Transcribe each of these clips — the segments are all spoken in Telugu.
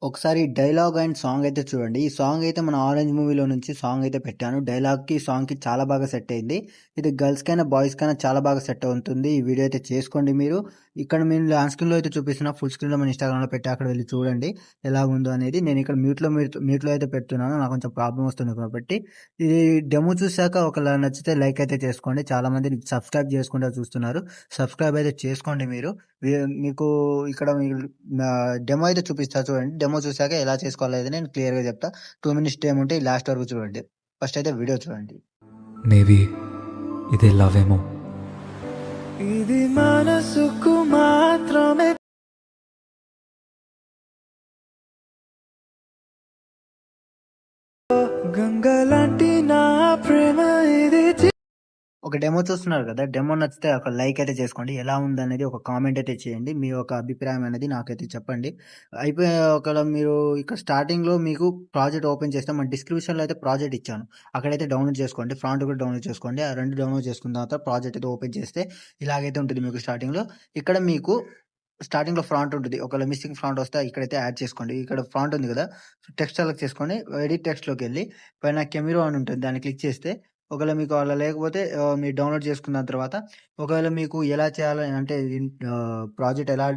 ఒకసారి డైలాగ్ అండ్ సాంగ్ అయితే చూడండి. ఈ సాంగ్ అయితే మన 'ఆరెంజ్' మూవీలో నుంచి సాంగ్ అయితే పెట్టాను. డైలాగ్‌కి, సాంగ్‌కి చాలా బాగా సెట్ అయింది. ఇది గర్ల్స్‌కైనా, బాయ్స్‌కైనా చాలా బాగా సెట్ అవుతుంది. ఈ వీడియో అయితే చేసుకోండి మీరు. ఇక్కడ నేను ఆన్ స్క్రీన్‌లో అయితే చూపిస్తున్నా. ఫుల్ స్క్రీన్‌లో మన ఇన్‌స్టాగ్రామ్‌లో పెట్టా. అక్కడ వెళ్లి చూడండి ఎలాగుందో అనేది. నేను ఇక్కడ మ్యూట్‌లో అయితే పెడుతున్నాను. నాకు కొంచెం ప్రాబ్లమ్ వస్తుంది కాబట్టి. ఈ డెమో చూసాక ఒకవేళ నచ్చితే లైక్ అయితే చేసుకోండి. చాలామంది సబ్స్క్రైబ్ చేసుకుంటా చూస్తున్నారు. సబ్స్క్రైబ్ అయితే చేసుకోండి మీరు. మీకు ఇక్కడ డెమో అయితే చూపిస్తా చూడండి. డెమో చూసాక ఎలా చేసుకోవాలనేది నేను క్లియర్‌గా చెప్తా. 2 మినిట్స్ టైమ్ ఉంటే లాస్ట్ వరకు చూడండి. ఫస్ట్ అయితే వీడియో చూడండి. మేబీ ఇదే లవ్ ఏమో. ఇది మనసుకు మాత్రమే గంగలాంటి నా ప్రేమ ఇది ఒక డెమో చూస్తున్నారు కదా! డెమో నచ్చితే ఒక లైక్ అయితే చేసుకోండి. ఎలా ఉందనేది ఒక కామెంట్ అయితే చేయండి. మీ యొక్క అభిప్రాయం అనేది నాకైతే చెప్పండి. ఒకవేళ మీరు ఇక్కడ స్టార్టింగ్‌లో మీకు ప్రాజెక్ట్ ఓపెన్ చేస్తే మన డిస్క్రిప్షన్‌లో అయితే ప్రాజెక్ట్ ఇచ్చాను. అక్కడైతే డౌన్లోడ్ చేసుకోండి. ఫ్రాంట్ కూడా డౌన్లోడ్ చేసుకోండి. ఆ 2 డౌన్లోడ్ చేసుకున్న తర్వాత ప్రాజెక్ట్ అయితే ఓపెన్ చేస్తే ఇలాగైతే ఉంటుంది మీకు స్టార్టింగ్‌లో. ఇక్కడ మీకు స్టార్టింగ్‌లో ఫ్రాంట్ ఉంటది. ఒకవేళ మిస్సింగ్ ఫ్రాంట్ వస్తే ఇక్కడైతే యాడ్ చేసుకోండి. ఇక్కడ ఫ్రాంట్ ఉంది కదా! టెక్స్ట్ సెలెక్ట్ చేసుకోండి. ఎడిట్ టెక్స్ట్‌లోకెళ్ళి పైన కెమెరా అని ఉంటుంది. దాన్ని క్లిక్ చేస్తే ఒకవేళ మీకు అలా లేకపోతే మీరు డౌన్‌లోడ్ చేసుకున్న తర్వాత ఒకవేళ మీకు ఎలా చేయాలని అంటే ప్రాజెక్ట్ ఎలా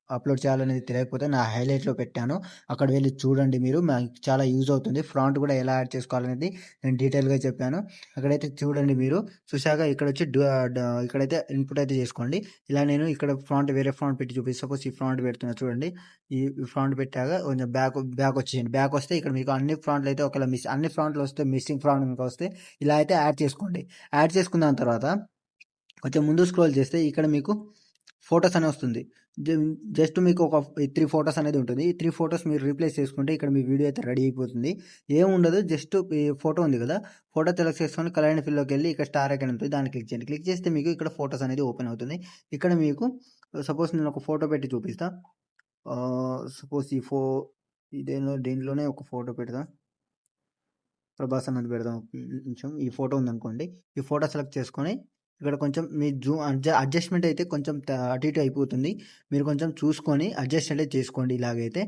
అప్‌లోడ్ చేయాలనేది తెలియకపోతే నా హైలైట్‌లో పెట్టాను. అక్కడ వెళ్లి చూడండి మీరు. మీకు చాలా యూజ్ అవుతుంది. ఫ్రాంట్ కూడా ఎలా యాడ్ చేసుకోవాలనేది నేను డీటెయిల్‌గా చెప్పాను. అక్కడైతే చూడండి మీరు. చూసాక ఇక్కడొచ్చి డు డ ఇక్కడైతే ఇన్‌పుట్ అయితే చేసుకోండి. ఇలా నేను ఇక్కడ వేరే ఫ్రాంట్ పెట్టి చూపిస్తా. సపోజ్ ఈ ఫ్రాంట్ పెడుతున్నా చూడండి. ఈ ఫ్రాంట్ పెట్టాక కొంచెం బ్యాకొచ్చేయండి. బ్యాకొస్తే ఇక్కడ మీకు అన్ని ఫ్రాంట్‌లు అయితే ఒకవేళ అన్ని ఫ్రాంట్‌లు వస్తే మిస్సింగ్ ఫ్రాంట్ గనుక వస్తే ఇలా అయితే యాడ్ చేసుకోండి. యాడ్ చేసుకున్న దాని తర్వాత కొంచెం ముందు స్క్రోల్ చేస్తే ఇక్కడ మీకు ఫోటోస్ అని వస్తుంది. జస్ట్ మీకు ఒక 3 ఫోటోస్ అనేది ఉంటుంది. ఈ 3 ఫోటోస్ మీరు రీప్లేస్ చేసుకుంటే ఇక్కడ మీ వీడియో అయితే రెడీ అయిపోతుంది. ఏముండదు జస్ట్ ఈ ఫోటో ఉంది కదా! ఫోటో సెలెక్ట్ చేసుకొని కలర్ అండ్ ఫిల్‌లోకెళ్ళి ఇక్కడ స్టార్ ఐకాన్ ఉంటుంది. దాన్ని క్లిక్ చేయండి. క్లిక్ చేస్తే మీకు ఇక్కడ ఫోటోస్ అనేది ఓపెన్ అవుతుంది. ఇక్కడ మీకు సపోజ్ నేను ఒక ఫోటో పెట్టి చూపిస్తా. సపోజ్ దీంట్లోనే ఒక ఫోటో పెడదాం. ప్రభాస్ అన్నది పెడదాం నిమిషం. ఈ ఫోటో ఉందనుకోండి. ఈ ఫోటో సెలెక్ట్ చేసుకొని ఇక్కడ కొంచెం మీ అడ్జస్ట్‌మెంట్ అయితే కొంచెం అటు ఇటు అయిపోతుంది. మీరు కొంచెం చూసుకొని అడ్జస్ట్ అయితే చేసుకోండి ఇలాగైతే.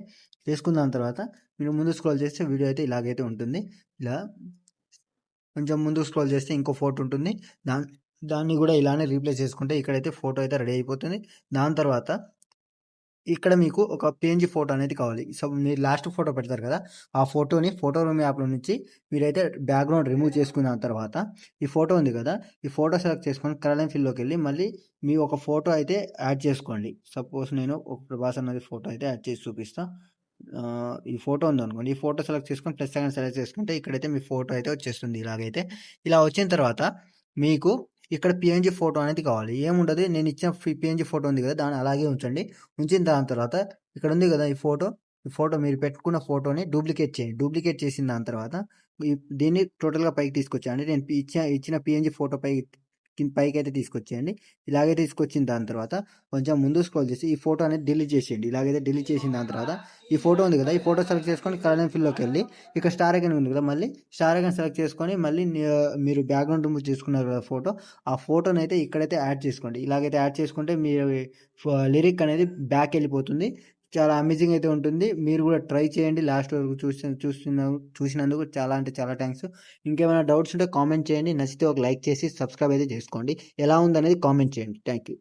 చేసుకున్న దాని తర్వాత మీరు ముందు స్క్రోల్ చేస్తే వీడియో అయితే ఇలాగైతే ఉంటుంది. ఇలా కొంచెం ముందుకు స్క్రోల్ చేస్తే ఇంకో ఫోటో ఉంటుంది. దాన్ని కూడా ఇలానే రీప్లేస్ చేసుకుంటే ఇక్కడైతే ఫోటో అయితే రెడీ అయిపోతుంది. దాని తర్వాత ఇక్కడ మీకు ఒక పీఎన్‌జీ ఫోటో అనేది కావాలి. సో, మీరు లాస్ట్ ఫోటో పెడతారు కదా! ఆ ఫోటోని ఫోటో రూమ్ యాప్‌లో నుంచి మీరైతే బ్యాక్‌గ్రౌండ్ రిమూవ్ చేసుకున్న తర్వాత ఈ ఫోటో ఉంది కదా! ఈ ఫోటో సెలెక్ట్ చేసుకొని కలర్ అండ్ ఫిల్‌లోకెళ్ళి మళ్ళీ మీ ఒక ఫోటో అయితే యాడ్ చేసుకోండి. సపోజ్ నేను ఒక ప్రభాస్ అన్నది ఫోటో అయితే యాడ్ చేసి చూపిస్తా. ఈ ఫోటో ఉందనుకోండి. ఈ ఫోటో సెలెక్ట్ చేసుకొని ప్లస్ ఐకాన్ సెలెక్ట్ చేసుకుంటే ఇక్కడైతే మీ ఫోటో అయితే వచ్చేస్తుంది ఇలాగైతే. ఇలా వచ్చిన తర్వాత మీకు ఇక్కడ పీఎన్‌జీ ఫోటో అనేది కావాలి. ఏముండదు నేను ఇచ్చిన పీఎన్‌జీ ఫోటో ఉంది కదా! దాన్ని అలాగే ఉంచండి. ఉంచిన దాని తర్వాత ఇక్కడ ఉంది కదా! ఈ ఫోటో మీరు పెట్టుకున్న ఫోటోని డూప్లికేట్ చేయండి. డూప్లికేట్ చేసిన దాని తర్వాత దీన్ని టోటల్‌గా పైకి తీసుకొచ్చేయండి. నేను ఇచ్చిన పీఎన్‌జీ ఫోటో పైకైతే తీసుకొచ్చేయండి. ఇలాగే తీసుకొచ్చిన దాని తర్వాత కొంచెం ముందుకు స్క్రోల్ చేసి ఈ ఫోటో అనేది డిలీట్ చేసేయండి. ఇలాగైతే డిలీట్ చేసిన దాని తర్వాత ఈ ఫోటో ఉంది కదా! ఈ ఫోటో సెలెక్ట్ చేసుకొని కలర్ అండ్ ఫిల్‌లోకెళ్ళి ఇక్కడ స్టార్ ఐకాన్ ఉంది కదా! మళ్ళీ స్టార్ ఐకాన్ సెలెక్ట్ చేసుకొని మళ్ళీ మీరు బ్యాక్‌గ్రౌండ్ రిమూవ్ చేసుకున్నారు కదా ఫోటో. ఆ ఫోటోనైతే ఇక్కడైతే యాడ్ చేసుకోండి. ఇలాగైతే యాడ్ చేసుకుంటే మీరు లిరిక్ అనేది బ్యాక్ వెళ్ళిపోతుంది. చాలా అమేజింగ్ అయితే ఉంటుంది. మీరు కూడా ట్రై చేయండి. లాస్ట్ వరకు చూసినందుకు చాలా అంటే చాలా థాంక్స్. ఇంకేమైనా డౌట్స్ ఉంటే కామెంట్ చేయండి. నచ్చితే ఒక లైక్ చేసి సబ్స్క్రైబ్ అయితే చేసుకోండి. ఎలా ఉందనేది కామెంట్ చేయండి. Thank you.